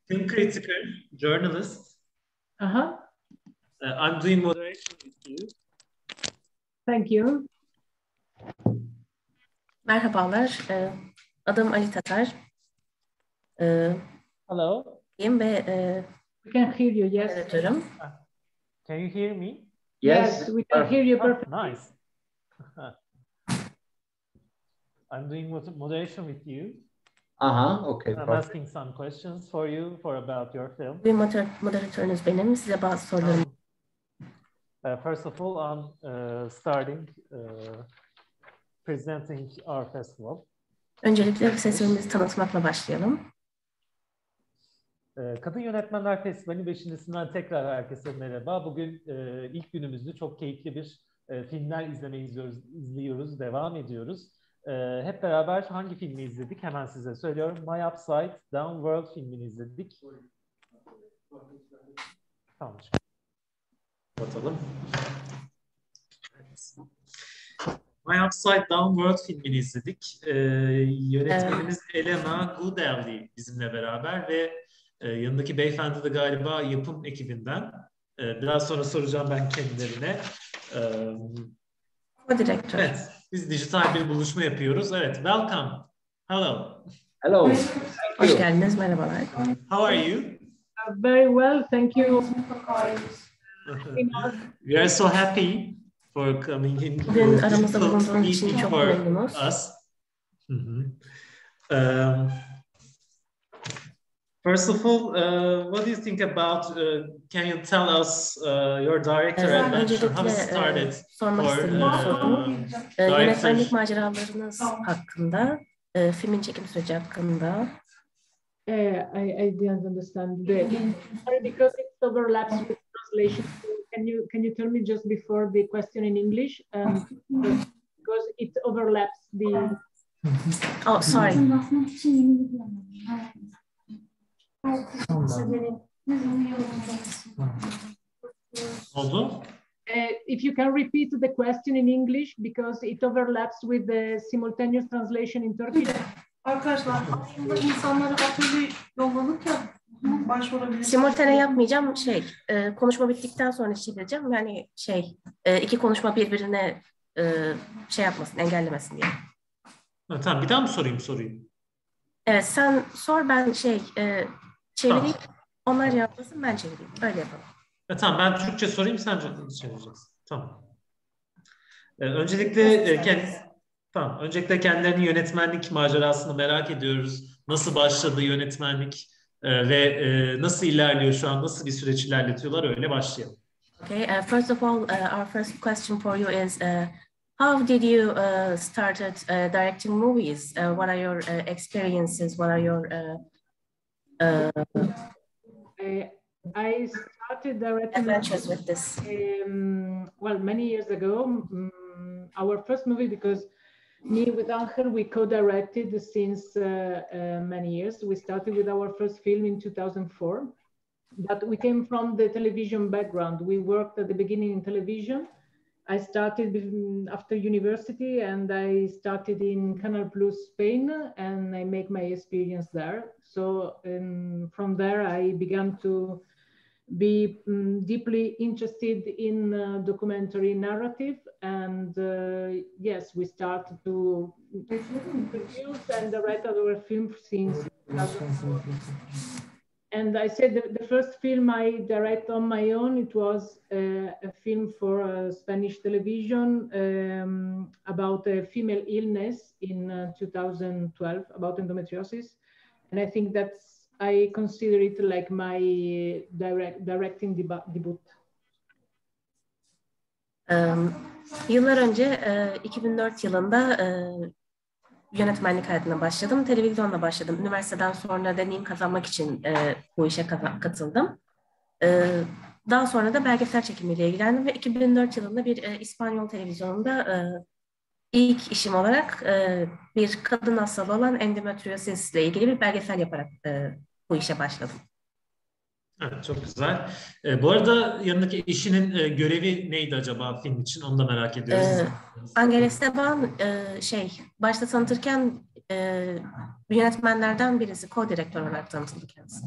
Film critical, journalist. Uh-huh. I'm doing moderation with you. Thank you. Merhabalar, adım Ali Tatar. Hello. We can hear you, yes. Editörüm. Can you hear me? Yes, we can hear you perfectly. Nice. I'm doing moderation with you. Okay. I'm asking some questions for you about your film. Bir moderatörünüz benim. Size bazı sorularım. First of all, I'm starting presenting our festival. Öncelikle festivalimizi tanıtmakla başlayalım. Kadın Yönetmenler Festivali 5.sinden tekrar herkese merhaba. Bugün ilk günümüzde çok keyifli bir filmler izliyoruz, devam ediyoruz. Hep beraber hangi filmi izledik? Hemen size söylüyorum. My Upside Down World filmini izledik. Tamam. Bakalım. My Upside Down World filmini izledik. Yönetmenimiz Elena Goatelli bizimle beraber ve yanındaki beyefendi de galiba yapım ekibinden. Biraz sonra soracağım ben kendilerine. O direktör. Evet, biz dijital bir buluşma yapıyoruz. Evet, welcome. Hello. Hello. Hoş geldiniz, merhabalar. How are you? Very well, thank you. We are so happy for coming in. Bugün aramızda bulunduğunuz için çok memnunuz. First of all, what do you think about? Can you tell us your director adventure? How it started? Sormak istediğim bir soru. Yönetmenlik maceralarınız hakkında, filmin çekim süreci hakkında. I didn't understand. Because it overlaps with translation. Can you tell me just before the question in English? Because it overlaps the. Oh, sorry. Oldu? If you can repeat the question in English because it overlaps with the simultaneous translation in Turkish. Arkadaşlar, insanlara atölye yolladık ya, başvurabilir. Simultane yapmayacağım. Konuşma bittikten sonra çevireceğim. Yani iki konuşma birbirine yapmasın, engellemesin diye. Tamam, bir daha mı sorayım soruyu? Evet, sen sor, ben çevireyim. Tamam. Onlar yapmasın, ben çevireyim. Öyle yapalım. Tamam, ben Türkçe sorayım, sen çevireceksin. Tamam. Öncelikle kendilerinin yönetmenlik macerasını merak ediyoruz. Nasıl başladı yönetmenlik ve nasıl ilerliyor şu an, nasıl bir süreç ilerletiyorlar, öyle başlayalım. Okay, first of all, our first question for you is, how did you started directing movies? What are your experiences? What are your... I started directing adventures with this. Many years ago. Our first movie, because me with Angel, we co-directed since many years. We started with our first film in 2004, but we came from the television background. We worked at the beginning in television. I started after university, and I started in Canal Plus Spain, and I make my experience there. So from there, I began to be deeply interested in documentary narrative, and yes, we started to produce and direct our film since 2004. And I said the first film I direct on my own, it was a film for Spanish television about a female illness in 2012, about endometriosis. And I think I consider it like my directing debut. Yıllar önce 2004 yılında yönetmenlik hayatına başladım. Televizyonla başladım. Üniversiteden sonra deneyim kazanmak için bu işe katıldım. Daha sonra da belgesel çekimiyle ilgilendim ve 2004 yılında bir İspanyol televizyonunda ilk işim olarak bir kadın hastalığı olan endometriosis ile ilgili bir belgesel yaparak bu işe başladım. Evet, çok güzel. Bu arada yanındaki eşinin görevi neydi acaba film için? Onu da merak ediyoruz. Angelica başta tanıtırken yönetmenlerden birisi, co-direktör olarak tanıtıldı kendisi.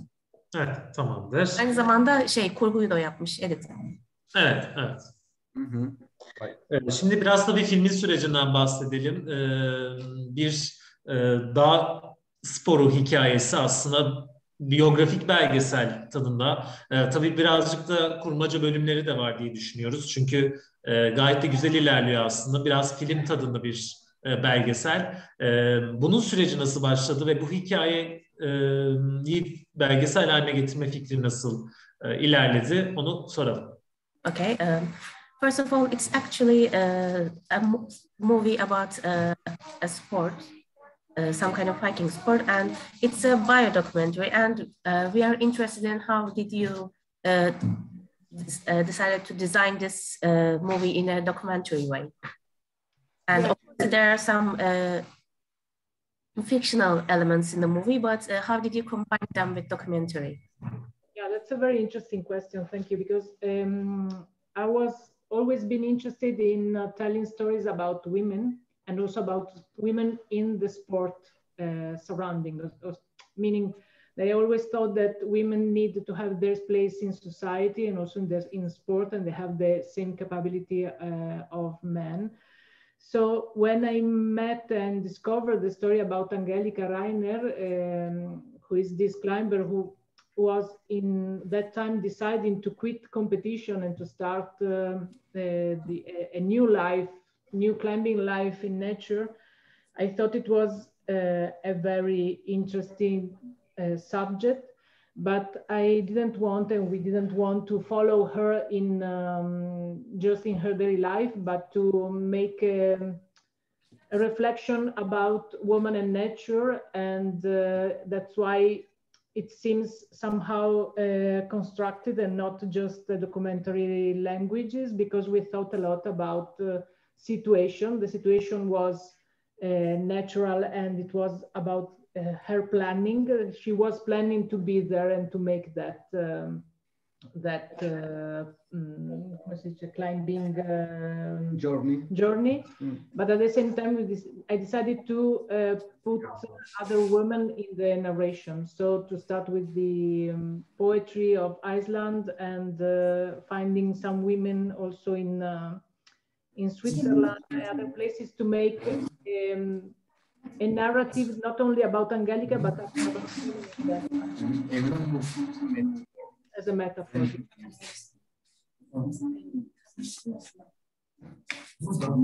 Evet, tamamdır. Aynı zamanda kurguyu da yapmış, edit. Evet, evet. Hı hı. Şimdi biraz da bir filmin sürecinden bahsedelim. Bir dağ sporu hikayesi aslında biyografik belgesel tadında. Tabii birazcık da kurmaca bölümleri de var diye düşünüyoruz. Çünkü gayet de güzel ilerliyor aslında. Biraz film tadında bir belgesel. Bunun süreci nasıl başladı ve bu hikayeyi belgesel haline getirme fikri nasıl ilerledi? Onu soralım. Okay. First of all, it's actually a movie about a sport, some kind of hiking sport, and it's a bio-documentary. And we are interested in how did you decided to design this movie in a documentary way. And of course, there are some fictional elements in the movie, but how did you combine them with documentary? Yeah, that's a very interesting question. Thank you, because I was always been interested in telling stories about women and also about women in the sport surrounding, meaning they always thought that women needed to have their place in society and also in sport, and they have the same capability of men. So when I met and discovered the story about Angelica Reiner, who is this climber who was in that time deciding to quit competition and to start a new climbing life in nature, I thought it was a very interesting subject. But I didn't want, and we didn't want to follow her in just in her daily life, but to make a reflection about woman and nature, and that's why it seems somehow constructed and not just the documentary languages, because we thought a lot about the situation. The situation was natural, and it was about her planning. She was planning to be there and to make that climbing journey. But at the same time, I decided to put other women in the narration. So to start with the poetry of Iceland, and finding some women also in Switzerland and other places, to make a narrative not only about Angelica, but about as a metaphor.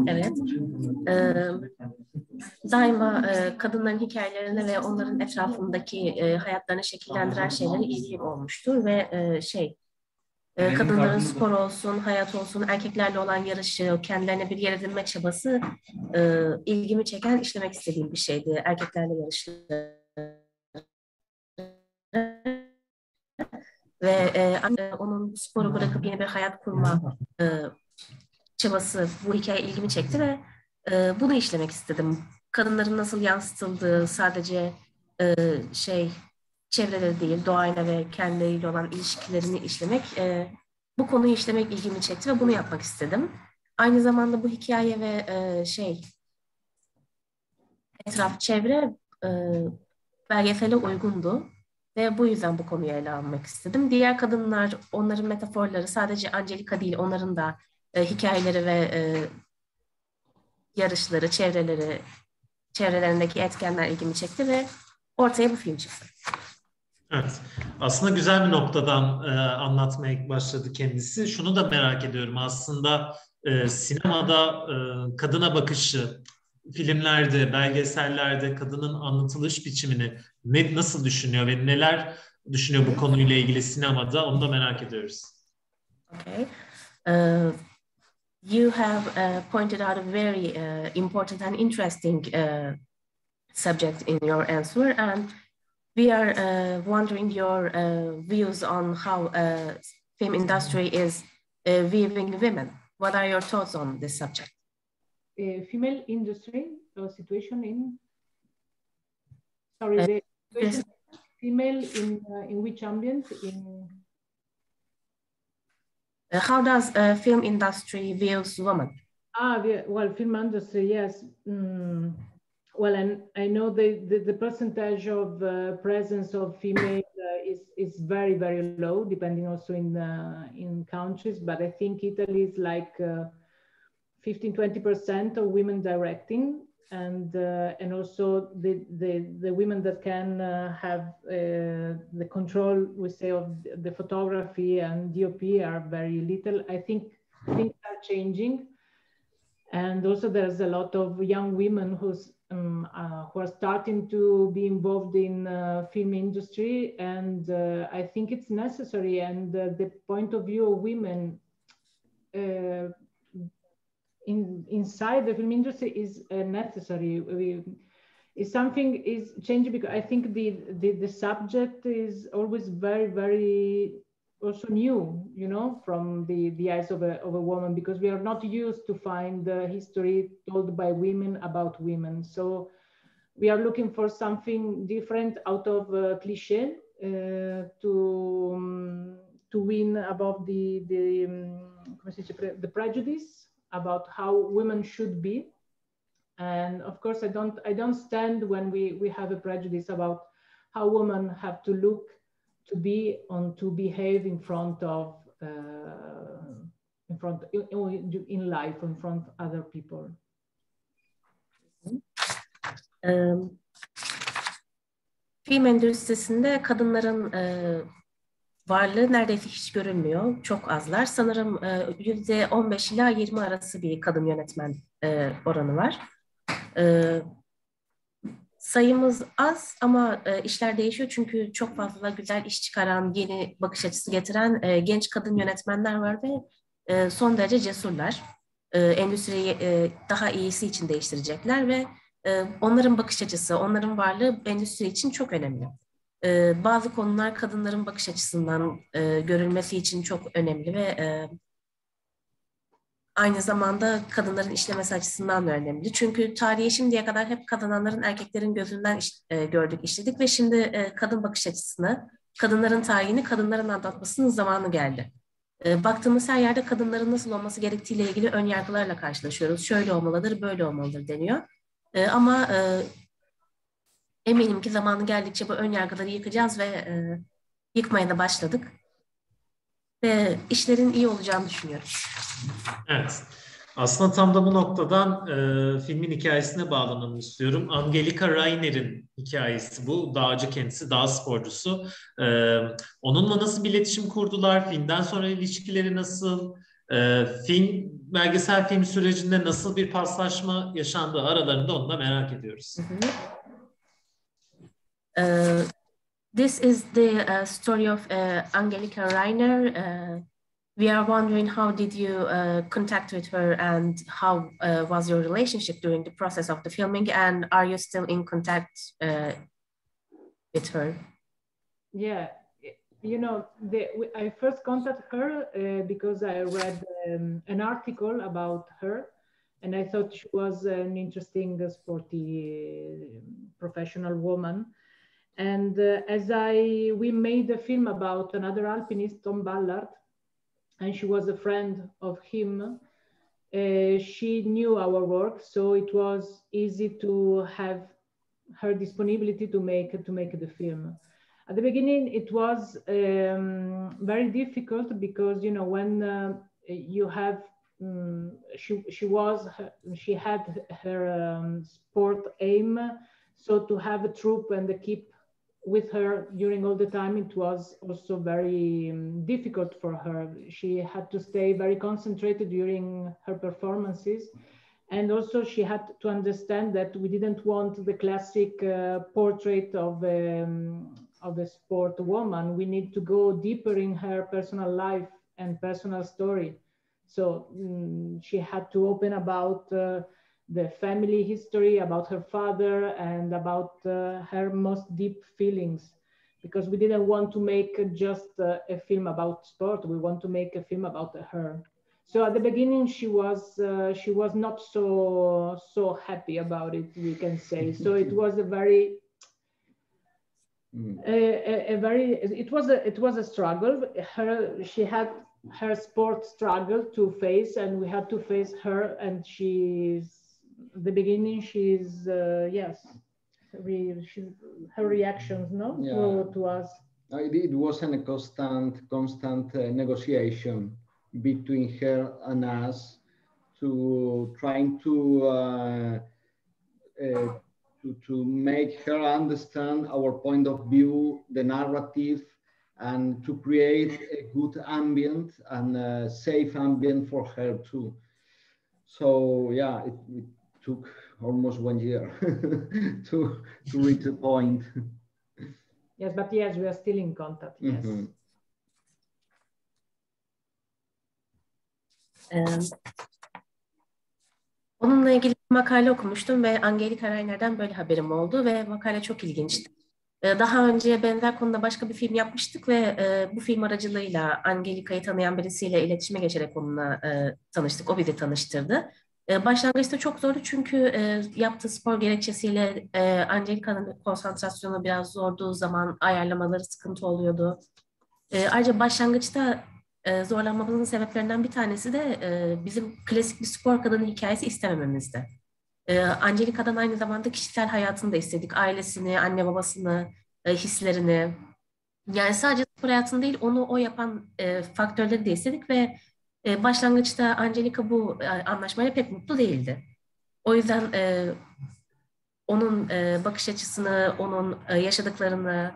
Evet. Daima kadınların hikayelerine ve onların etrafındaki hayatlarını şekillendiren şeylere ilgim olmuştur ve kadınların spor olsun, hayat olsun, erkeklerle olan yarışı, kendilerine bir yer edinme çabası ilgimi çeken, işlemek istediğim bir şeydi. Erkeklerle yarışları ve onun sporu bırakıp yeni bir hayat kurma çabası, bu hikaye ilgimi çekti ve bunu işlemek istedim. Kadınların nasıl yansıtıldığı, sadece çevreleri değil, doğayla ve kendileriyle olan ilişkilerini işlemek, bu konuyu işlemek ilgimi çekti ve bunu yapmak istedim. Aynı zamanda bu hikaye ve etraf, çevre belgesele uygundu ve bu yüzden bu konuyu ele almak istedim. Diğer kadınlar, onların metaforları, sadece Angelica değil, onların da hikayeleri ve yarışları, çevrelerindeki etkenler ilgimi çekti ve ortaya bu film çıktı. Evet. Aslında güzel bir noktadan anlatmaya başladı kendisi. Şunu da merak ediyorum. Aslında sinemada kadına bakışı, filmlerde, belgesellerde kadının anlatılış biçimini nasıl düşünüyor ve neler düşünüyor bu konuyla ilgili sinemada, onu da merak ediyoruz. Okay. You have pointed out a very important and interesting subject in your answer, and we are wondering your views on how film industry is viewing women. What are your thoughts on this subject? Female industry situation in. Sorry, the situation female in which ambient in. How does film industry views women? Well, film industry, yes. Well, and I know the percentage of presence of female is very, very low, depending also in countries. But I think Italy is like 15-20% of women directing, and also the women that can have the control, we say, of the photography and DOP are very little. I think things are changing, and also there's a lot of young women who are starting to be involved in film industry, and I think it's necessary. And the point of view of women inside the film industry is necessary. Something is changing, because I think the subject is always very, very also new, you know, from the eyes of a woman, because we are not used to find the history told by women about women. So we are looking for something different out of cliché to win above the prejudice about how women should be. And of course, I don't stand when we have a prejudice about how women have to look, to be, to behave in front of in life, in front of other people. Film endüstrisinde kadınların varlığı neredeyse hiç görünmüyor. Çok azlar. Sanırım %15 ila 20 arası bir kadın yönetmen oranı var. Sayımız az ama işler değişiyor, çünkü çok fazla güzel iş çıkaran, yeni bakış açısı getiren genç kadın yönetmenler var ve son derece cesurlar. Endüstriyi daha iyisi için değiştirecekler ve onların bakış açısı, onların varlığı endüstri için çok önemli. Bazı konular kadınların bakış açısından görülmesi için çok önemli ve aynı zamanda kadınların işlemesi açısından da önemli. Çünkü tarihe şimdiye kadar hep kazananların erkeklerin gözünden gördük, işledik ve şimdi kadın bakış açısını, kadınların tarihini kadınların anlatmasının zamanı geldi. Baktığımız her yerde kadınların nasıl olması gerektiğiyle ilgili ön yargılarla karşılaşıyoruz. Şöyle olmalıdır, böyle olmalıdır deniyor. Ama eminim ki zamanı geldikçe bu ön yargıları yıkacağız ve yıkmaya da başladık. Ve işlerin iyi olacağını düşünüyorum. Evet. Aslında tam da bu noktadan filmin hikayesine bağlanalım istiyorum. Angelica Reiner'in hikayesi bu. Dağcı kendisi, dağ sporcusu. Onunla nasıl bir iletişim kurdular? Filmden sonra ilişkileri nasıl? Belgesel film sürecinde nasıl bir paslaşma yaşandığı aralarında, onu da merak ediyoruz. This is the story of Angelica Reiner. We are wondering, how did you contact with her, and how was your relationship during the process of the filming, and are you still in contact with her? Yeah, you know, I first contacted her because I read an article about her, and I thought she was an interesting, sporty, professional woman. And we made a film about another alpinist, Tom Ballard, and she was a friend of him. She knew our work, so it was easy to have her disponibility to make the film. At the beginning, it was very difficult because, you know, when you have she had her sport aim, so to have a troupe and keep with her during all the time, it was also very difficult for her. She had to stay very concentrated during her performances. And also she had to understand that we didn't want the classic portrait of a sport woman. We need to go deeper in her personal life and personal story. So she had to open about the family history, about her father, and about her most deep feelings, because we didn't want to make just a film about sport. We want to make a film about her. So at the beginning, she was not so happy about it, we can say. So it was it was a struggle. She had her sport struggle to face, and we had to face her. And the beginning, yes, her reactions, no, to us. It wasn't a constant negotiation between her and us to trying to make her understand our point of view, the narrative, and to create a good ambient and a safe ambient for her too. So yeah, it took almost 1 year to reach the point. Yes, but yes, we are still in contact. Yes. Onunla ilgili bir makale okumuştum ve Angelica Reiner'den böyle haberim oldu ve makale çok ilginçti. Daha önce benzer konuda başka bir film yapmıştık ve bu film aracılığıyla Angelica'yı tanıyan birisiyle iletişime geçerek onunla tanıştık. O bizi tanıştırdı. Başlangıçta çok zordu çünkü yaptığı spor gerekçesiyle Angelica'nın konsantrasyonu biraz zordu, zaman ayarlamaları sıkıntı oluyordu. Ayrıca başlangıçta zorlanmamızın sebeplerinden bir tanesi de bizim klasik bir spor kadını hikayesi istemememizdi. Angelica'dan aynı zamanda kişisel hayatını da istedik. Ailesini, anne babasını, hislerini. Yani sadece spor hayatını değil, onu o yapan faktörleri de istedik ve başlangıçta Angelica bu anlaşmayla pek mutlu değildi. O yüzden onun bakış açısını, onun yaşadıklarını,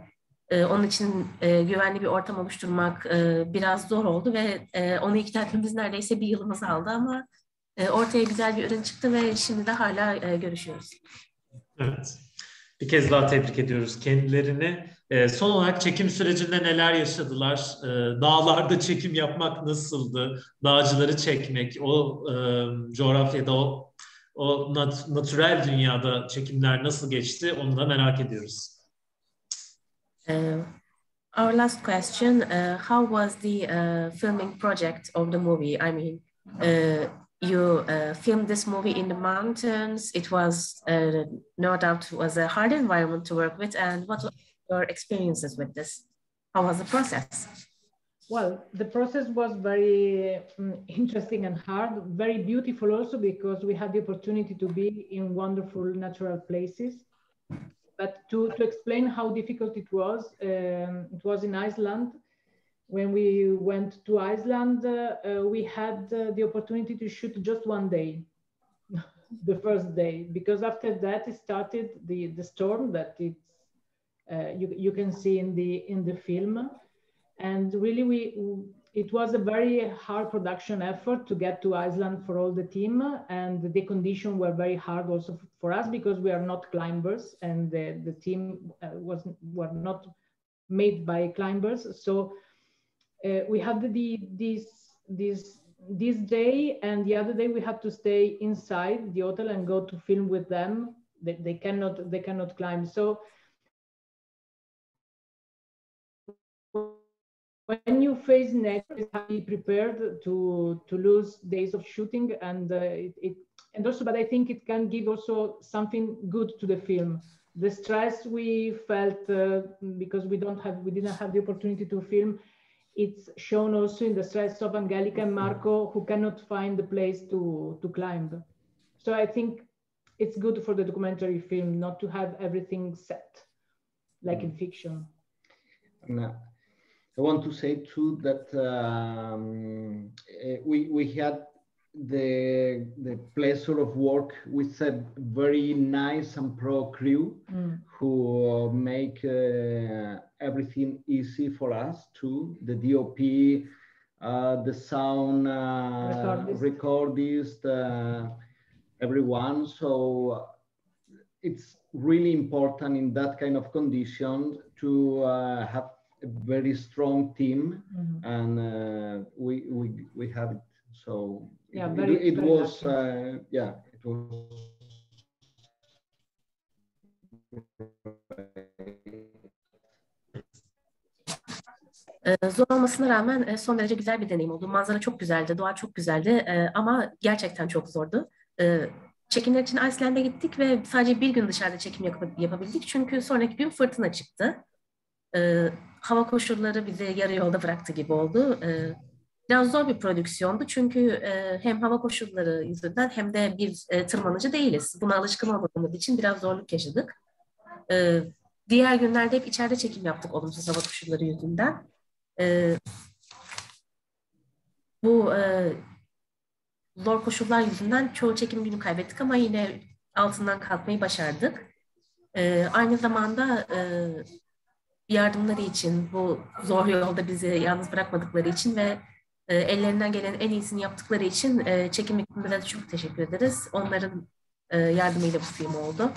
onun için güvenli bir ortam oluşturmak biraz zor oldu ve onu ikna etmemiz neredeyse 1 yılımızı aldı ama ortaya güzel bir ürün çıktı ve şimdi de hala görüşüyoruz. Evet. Bir kez daha tebrik ediyoruz kendilerini. Son olarak çekim sürecinde neler yaşadılar? Dağlarda çekim yapmak nasıldı? Dağcıları çekmek, o coğrafyada, o natürel dünyada çekimler nasıl geçti? Onu da merak ediyoruz. Our last question, how was the filming project of the movie? I mean, you filmed this movie in the mountains. It was, no doubt, was a hard environment to work with. And what were your experiences with this? How was the process? Well, the process was very interesting and hard, very beautiful also because we had the opportunity to be in wonderful natural places. But to explain how difficult it was in Iceland. When we went to Iceland, we had the opportunity to shoot just 1 day, the first day, because after that it started the storm that you can see in the film, and really it was a very hard production effort to get to Iceland for all the team, and the conditions were very hard also for us because we are not climbers, and the team were not made by climbers, so. We had this day, and the other day we had to stay inside the hotel and go to film with them. They cannot climb. So when you face nature, you have to be prepared to lose days of shooting, and also, but I think it can give also something good to the film. The stress we felt because we didn't have the opportunity to film. It's shown also in the stress of Angelica and Marco, who cannot find the place to climb. So I think it's good for the documentary film not to have everything set, like in fiction. I want to say too that we had the pleasure of work with a very nice and pro crew who make everything easy for us too. The DOP, the sound recordist, everyone. So it's really important in that kind of condition to have a very strong team, and we have it. So yeah, it was it was. Zor olmasına rağmen son derece güzel bir deneyim oldu. Manzara çok güzeldi, doğa çok güzeldi ama gerçekten çok zordu. Çekimler için Iceland'a gittik ve sadece 1 gün dışarıda çekim yapabildik. Çünkü sonraki gün fırtına çıktı. Hava koşulları bizi yarı yolda bıraktı gibi oldu. Biraz zor bir prodüksiyondu çünkü hem hava koşulları yüzünden hem de bir tırmanıcı değiliz. Buna alışkın olmadığımız için biraz zorluk yaşadık. Diğer günlerde hep içeride çekim yaptık olumsuz hava koşulları yüzünden. Bu zor koşullar yüzünden çoğu çekim günü kaybettik ama yine altından kalkmayı başardık. Aynı zamanda yardımları için, bu zor yolda bizi yalnız bırakmadıkları için ve ellerinden gelen en iyisini yaptıkları için çekim ekibimize de çok teşekkür ederiz. Onların yardımıyla bu film oldu.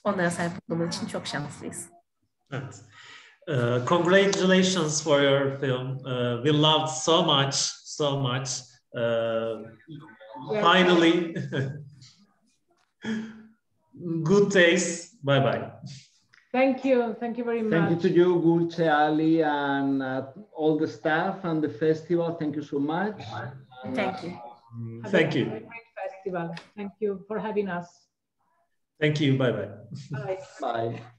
Onlara sahip olduğumuz için çok şanslıyız. Evet. Congratulations for your film. We loved so much, so much. Finally, good taste. Bye bye. Thank you very much. Thank you to you, Goatelli, and all the staff and the festival. Thank you so much. Thank you. Thank you. Great festival. Thank you for having us. Thank you. Bye bye. Bye. Bye.